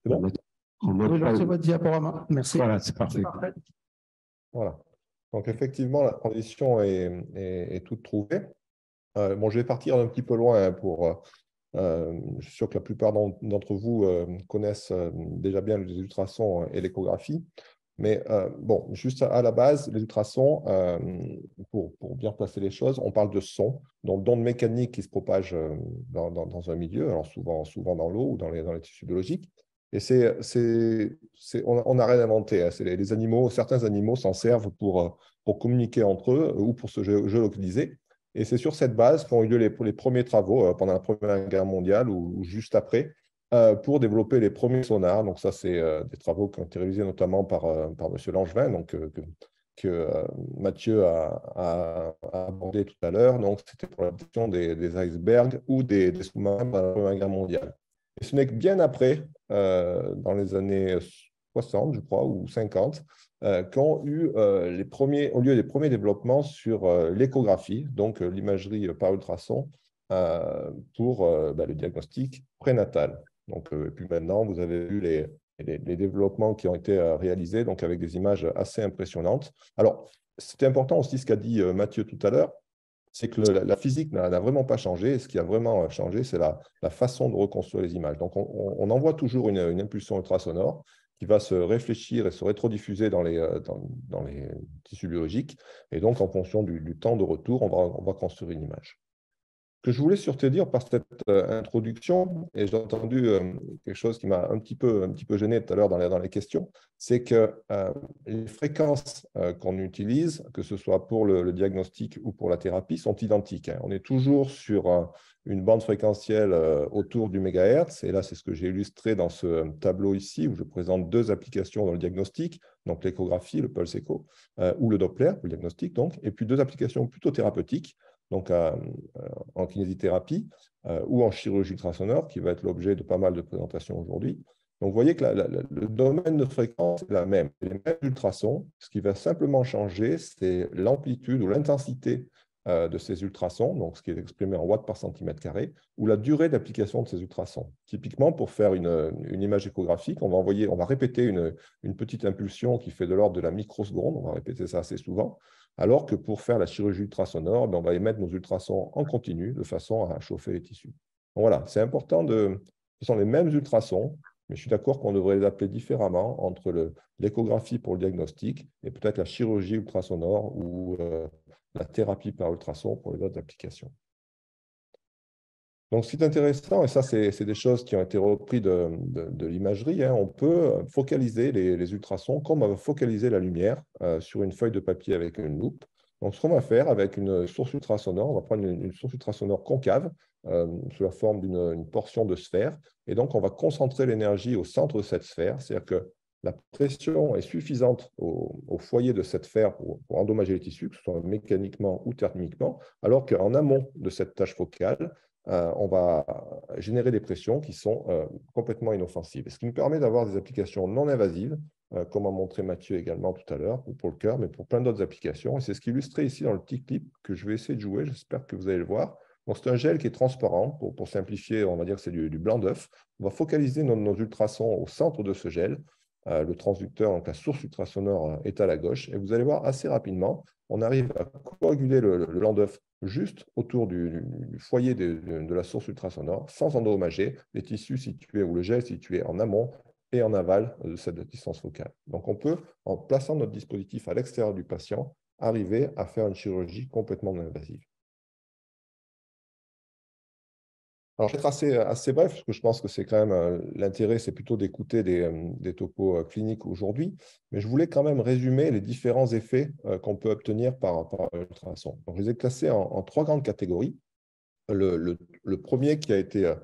C'est bon? Oui, lancez votre diaporama. Merci. Voilà, c'est parfait. Parfait. Voilà. Donc, effectivement, la transition est toute trouvée. Bon, je vais partir un petit peu loin je suis sûr que la plupart d'entre vous connaissent déjà bien les ultrasons et l'échographie. Mais bon, juste à la base, les ultrasons, pour bien placer les choses, on parle de son, donc d'ondes mécaniques qui se propagent dans un milieu, alors souvent dans l'eau ou dans les tissus biologiques. Et on n'a rien inventé. Hein. Les animaux, certains animaux s'en servent pour communiquer entre eux ou pour se géolocaliser. Et c'est sur cette base qu'ont eu lieu les premiers travaux pendant la Première Guerre mondiale ou juste après, pour développer les premiers sonars. Donc ça, c'est des travaux qui ont été réalisés notamment par M. Langevin, donc, que Mathieu a abordé tout à l'heure. Donc c'était pour la détection des icebergs ou des sous-marins pendant la Première Guerre mondiale. Et ce n'est que bien après, dans les années 60, je crois, ou 50, qu'ont eu ont lieu les premiers développements sur l'échographie, donc l'imagerie par ultrason, pour le diagnostic prénatal. Donc, et puis maintenant, vous avez vu les développements qui ont été réalisés, donc avec des images assez impressionnantes. Alors, c'était important aussi ce qu'a dit Mathieu tout à l'heure, c'est que la physique n'a vraiment pas changé. Et ce qui a vraiment changé, c'est la façon de reconstruire les images. Donc, on envoie toujours une impulsion ultrasonore qui va se réfléchir et se rétrodiffuser dans les tissus biologiques. Et donc, en fonction du temps de retour, on va construire une image. Ce que je voulais surtout dire par cette introduction, et j'ai entendu quelque chose qui m'a un petit peu gêné tout à l'heure dans les questions, c'est que les fréquences qu'on utilise, que ce soit pour le diagnostic ou pour la thérapie, sont identiques. Hein. On est toujours sur une bande fréquentielle autour du mégahertz, et là, c'est ce que j'ai illustré dans ce tableau ici, où je présente deux applications dans le diagnostic, donc l'échographie, le pulse écho, ou le Doppler, le diagnostic, donc, et puis deux applications plutôt thérapeutiques, donc en kinésithérapie ou en chirurgie ultrasonore, qui va être l'objet de pas mal de présentations aujourd'hui. Donc, vous voyez que le domaine de fréquence est la même. Les mêmes ultrasons, ce qui va simplement changer, c'est l'amplitude ou l'intensité de ces ultrasons, donc ce qui est exprimé en watts par centimètre carré, ou la durée d'application de ces ultrasons. Typiquement, pour faire une image échographique, on va répéter une petite impulsion qui fait de l'ordre de la microseconde, on va répéter ça assez souvent, alors que pour faire la chirurgie ultrasonore, on va émettre nos ultrasons en continu de façon à chauffer les tissus. Donc voilà, c'est important ce sont les mêmes ultrasons, mais je suis d'accord qu'on devrait les appeler différemment entre l'échographie pour le diagnostic et peut-être la chirurgie ultrasonore ou la thérapie par ultrason pour les autres applications. Donc, ce qui est intéressant, et ça, c'est des choses qui ont été reprises de l'imagerie, hein, on peut focaliser les ultrasons comme on va focaliser la lumière sur une feuille de papier avec une loupe. Donc, ce qu'on va faire avec une source ultrasonore, on va prendre une source ultrasonore concave sous la forme d'une portion de sphère, et donc on va concentrer l'énergie au centre de cette sphère, c'est-à-dire que la pression est suffisante au foyer de cette sphère pour endommager les tissus, que ce soit mécaniquement ou thermiquement, alors qu'en amont de cette tâche focale, on va générer des pressions qui sont complètement inoffensives. Ce qui nous permet d'avoir des applications non invasives, comme a montré Mathieu également tout à l'heure, pour le cœur, mais pour plein d'autres applications. Et c'est ce qui est illustré ici dans le petit clip que je vais essayer de jouer. J'espère que vous allez le voir. C'est un gel qui est transparent. Pour simplifier, on va dire que c'est du blanc d'œuf. On va focaliser nos ultrasons au centre de ce gel. Le transducteur, donc la source ultrasonore, est à la gauche. Et vous allez voir assez rapidement, on arrive à coaguler le blanc d'œuf juste autour du foyer de la source ultrasonore, sans endommager les tissus situés ou le gel situé en amont et en aval de cette distance focale. Donc, on peut, en plaçant notre dispositif à l'extérieur du patient, arriver à faire une chirurgie complètement non invasive. Alors, je vais être assez bref, parce que je pense que c'est quand même l'intérêt, c'est plutôt d'écouter des topos cliniques aujourd'hui, mais je voulais quand même résumer les différents effets qu'on peut obtenir par ultrason. Donc, je les ai classés en trois grandes catégories. Le premier qui a été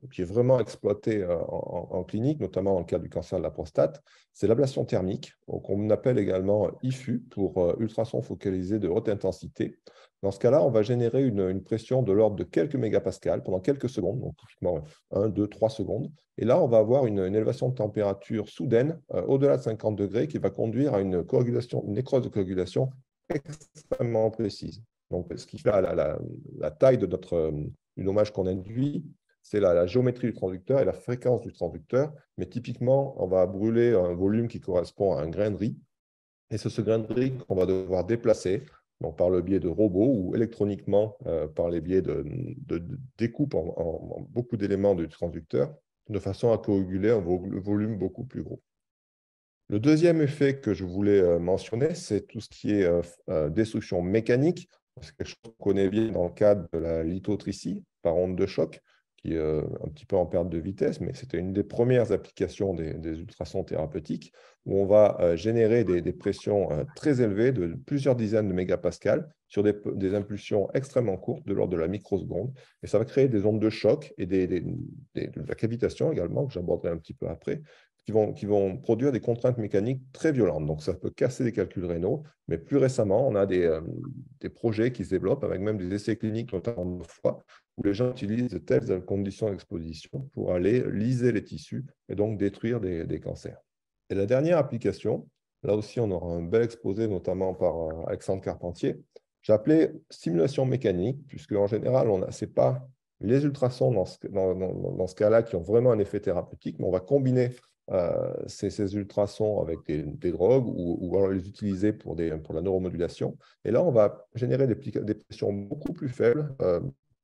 qui est vraiment exploité en clinique, notamment dans le cas du cancer de la prostate, c'est l'ablation thermique, qu'on appelle également IFU pour ultrason focalisé de haute intensité. Dans ce cas-là, on va générer une pression de l'ordre de quelques mégapascales pendant quelques secondes, donc typiquement 1, 2, 3 secondes. Et là, on va avoir une élévation de température soudaine au-delà de 50 degrés qui va conduire à une nécrose de coagulation extrêmement précise. Donc, ce qui fait la taille de du dommage qu'on induit, c'est la géométrie du transducteur et la fréquence du transducteur. Mais typiquement, on va brûler un volume qui correspond à un grain de riz. Et c'est ce grain de riz qu'on va devoir déplacer donc par le biais de robots ou électroniquement par les biais de découpe en beaucoup d'éléments du transducteur, de façon à coaguler un volume beaucoup plus gros. Le deuxième effet que je voulais mentionner, c'est tout ce qui est destruction mécanique. C'est quelque chose qu'on connaît bien dans le cadre de la lithotricie par onde de choc, qui est un petit peu en perte de vitesse, mais c'était une des premières applications des ultrasons thérapeutiques, où on va générer des pressions très élevées de plusieurs dizaines de mégapascales sur des impulsions extrêmement courtes, de l'ordre de la microseconde. Et ça va créer des ondes de choc et de la cavitation également, que j'aborderai un petit peu après, qui vont produire des contraintes mécaniques très violentes. Donc, ça peut casser des calculs rénaux, mais plus récemment, on a des projets qui se développent avec même des essais cliniques, notamment de foie, où les gens utilisent de telles conditions d'exposition pour aller liser les tissus et donc détruire des cancers. Et la dernière application, là aussi, on aura un bel exposé, notamment par Alexandre Carpentier, j'ai appelé stimulation mécanique, puisque en général, ce n'est pas les ultrasons dans ce cas-là qui ont vraiment un effet thérapeutique, mais on va combiner ces ultrasons avec des drogues ou alors les utiliser pour la neuromodulation. Et là, on va générer des pressions beaucoup plus faibles,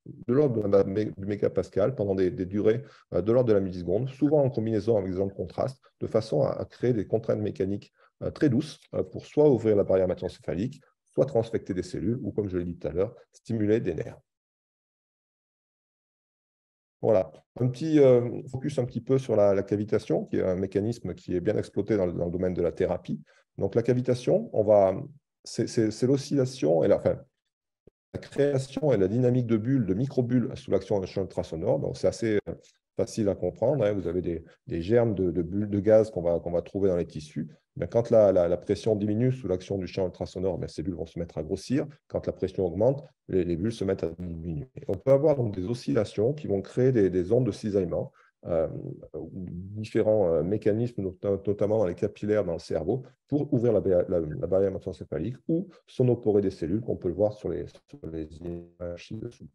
de l'ordre du mégapascal pendant des durées de l'ordre de la milliseconde, souvent en combinaison avec des ondes de contraste, de façon à créer des contraintes mécaniques très douces pour soit ouvrir la barrière hémato-encéphalique, soit transfecter des cellules ou, comme je l'ai dit tout à l'heure, stimuler des nerfs. Voilà, un petit focus un petit peu sur la cavitation, qui est un mécanisme qui est bien exploité dans le domaine de la thérapie. Donc la cavitation, c'est l'oscillation et la création et la dynamique de bulles, de microbules sous l'action d'un champ ultrasonore. Donc c'est assez facile à comprendre. Vous avez des germes de bulles de gaz qu'on va trouver dans les tissus. Mais quand la pression diminue sous l'action du champ ultrasonore, ces bulles vont se mettre à grossir. Quand la pression augmente, les bulles se mettent à diminuer. On peut avoir donc des oscillations qui vont créer des ondes de cisaillement, différents mécanismes, notamment dans les capillaires dans le cerveau, pour ouvrir la barrière hémato-encéphalique ou sonoporer des cellules, qu'on peut le voir sur les images ci-dessous.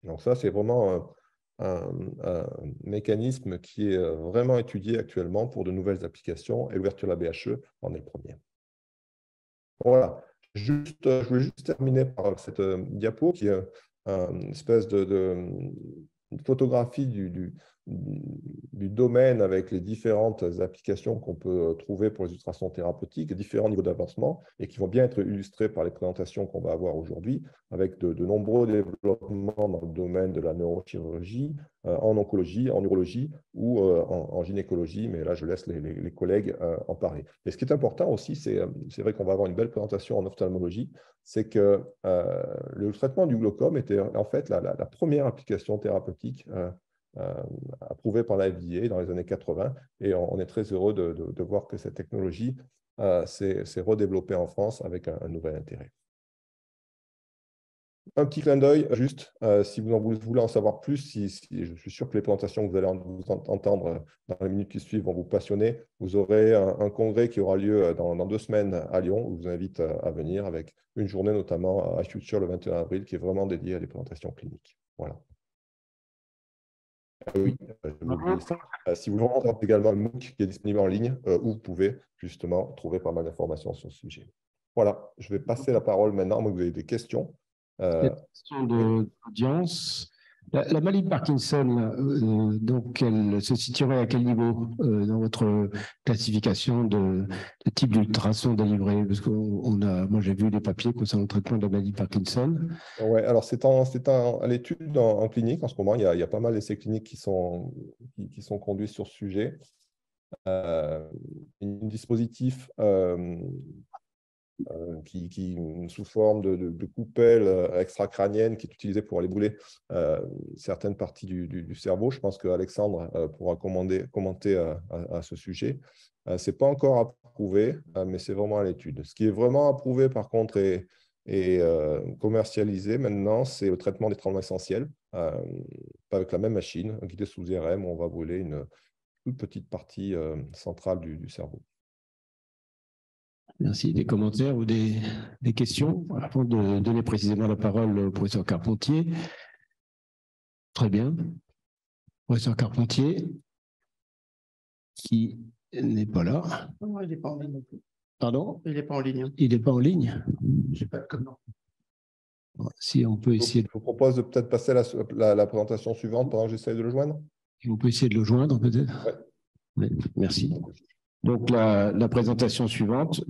Donc ça, c'est vraiment un mécanisme qui est vraiment étudié actuellement pour de nouvelles applications, et l'ouverture de la BHE en est le premier. Voilà. Je voulais juste terminer par cette diapo qui est une espèce de photographie du domaine avec les différentes applications qu'on peut trouver pour les ultrasons thérapeutiques, différents niveaux d'avancement, et qui vont bien être illustrés par les présentations qu'on va avoir aujourd'hui, avec de nombreux développements dans le domaine de la neurochirurgie, en oncologie, en urologie ou en gynécologie, mais là, je laisse les collègues en parler. Et ce qui est important aussi, c'est vrai qu'on va avoir une belle présentation en ophtalmologie, c'est que le traitement du glaucome était en fait la première application thérapeutique approuvée par la FDA dans les années 80, et on est très heureux de voir que cette technologie s'est redéveloppée en France avec un nouvel intérêt. Un petit clin d'œil, juste, si vous voulez en savoir plus, je suis sûr que les présentations que vous allez entendre dans les minutes qui suivent vont vous passionner. Vous aurez un congrès qui aura lieu dans 2 semaines à Lyon, où je vous invite à venir, avec une journée notamment à Future le 21 avril, qui est vraiment dédiée à des présentations cliniques. Voilà. Oui, si vous voulez, on a également un MOOC qui est disponible en ligne, où vous pouvez justement trouver pas mal d'informations sur ce sujet. Voilà, je vais passer la parole maintenant, moi, vous avez des questions. Question d'audience. La maladie de Parkinson, donc, elle se situerait à quel niveau dans votre classification de type d'ultrason délivré? Parce que moi, j'ai vu des papiers concernant le traitement de la maladie de Parkinson. Oui, alors c'est à l'étude en clinique en ce moment. Il y a pas mal d'essais cliniques qui sont conduits sur ce sujet. Un dispositif qui sous forme de coupelle extracrânienne qui est utilisée pour aller brûler certaines parties du cerveau. Je pense qu'Alexandre pourra commenter à ce sujet. Ce n'est pas encore approuvé, mais c'est vraiment à l'étude. Ce qui est vraiment approuvé, par contre, et commercialisé maintenant, c'est le traitement des tremblements essentiels, avec la même machine, guidée sous IRM, où on va brûler une toute petite partie centrale du cerveau. Merci. Des commentaires ou des questions avant de donner précisément la parole au professeur Carpentier? Très bien. Professeur Carpentier, qui n'est pas là. Non, il n'est pas en ligne non plus. Pardon? Il n'est pas en ligne. Il n'est pas en ligne. Je n'ai pas de comment. Si on peut essayer, Je vous propose de peut-être passer à la présentation suivante pendant que j'essaie de le joindre. on peut essayer de le joindre peut-être. Ouais. Oui, merci. Donc la présentation suivante.